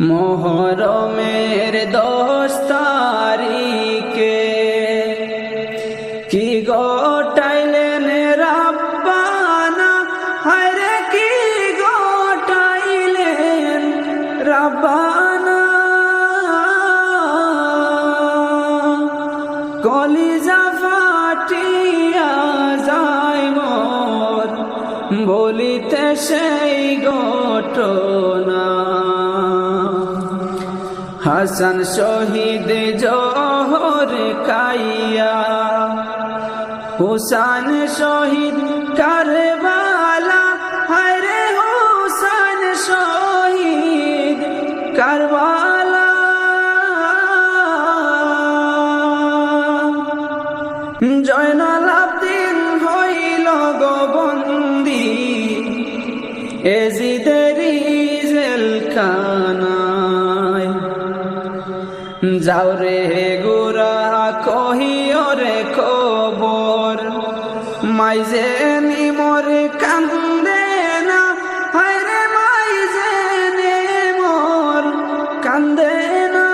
মোহরমের 10 তারিখে কি গোটাইলেন রাব্বানা, হায়রে কি গোটাইলেন রাব্বানা। কলিজা ফাটিয়া যায় মোর বলিতে সেই ঘটনা। হাসান শহীদ জোহর খাইয়া, হুসাইন শহীদ কারবালা, হায়রে হুসাইন শহীদ কারবালা। জয়নাল আবদিন হইল গোবন্দি এজিদেরি জেলখানায়। যাও রে গোরা কহিও রে খবর, মাইজে নিমর কান্দে না, হায়রে মাইজে নিমর কান্দে না।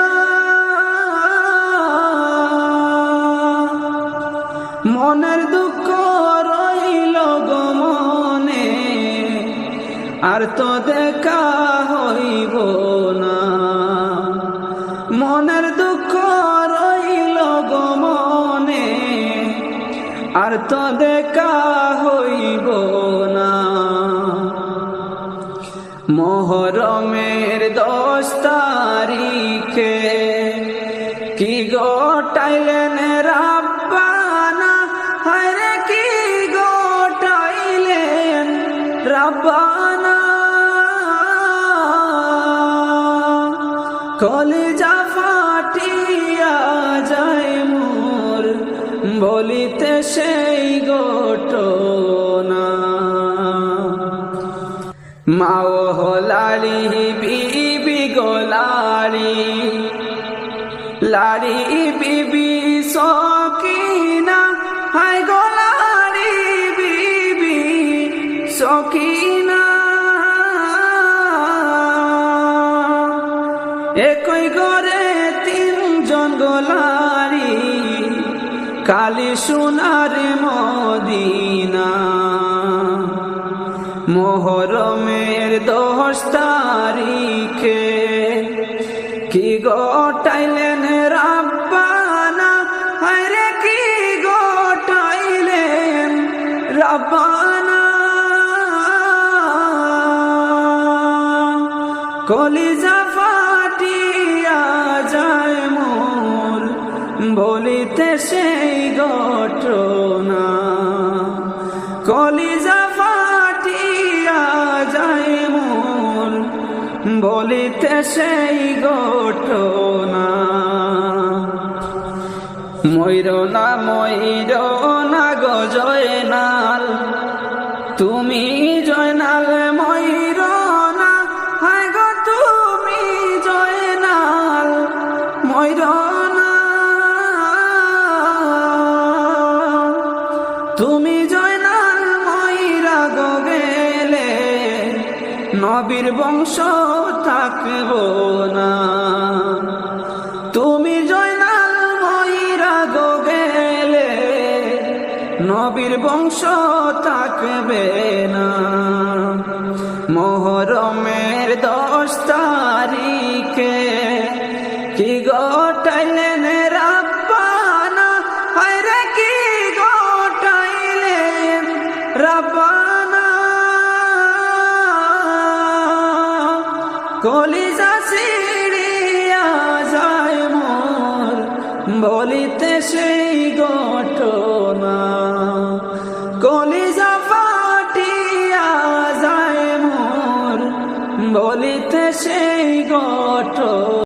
মনের দুঃখ রইল গো মনে, আর তো দেখা হইব না। মনের দুঃখ রইল গো মনে, আর তো দেখা হইব না। মোহরমের 10 তারিখে কি গোটাইলেন রাব্বানা, হায়রে কি গোটাইলেন রাব্বানা। কলিজা ফাটিয়া যায় মোর বলিতে সেই ঘটনা। মাও লাড়ি বিবি গো লাড়ি, লাড়ি বিবি সকিনা, হায় গো লাড়ি বিবি সকিনা। একই ঘরে 3 জন গোলারি, কালি সোনার মদিনা। মোহরমের 10 তারিখে কি গোটাইলেন রাব্বানা, হায়রে কি গোটাইলেন রাব্বানা। কলিজা ফাটিয়া যায় মোর বলিতে সেই ঘটনা। কলিজা ফাটিয়া যায় মোর বলিতে সেই ঘটনা। ময়ূর না গো জয়নাল, তুমি জয়নাল ময়ূর না, হায় গো তুমি জয়নাল ময়ূর না। তুমি জয়নাল ময়ূরা গো গেলে নবীর বংশ থাকব না। তুমি জয়নাল ময়ূরা গো গেলে নবীর বংশ থাকবে না। মোহরমের 10 তারিখে কি গোটাইলেন রাব্বানা, হায়রে কি গোটাইলেন রাব্বানা। কলিজা ছিড়িয়া যায় মোর বলিতে সেই ঘটনা। কলিজা ফাটিয়া যায় মোর বলিতে সেই ঘটনা।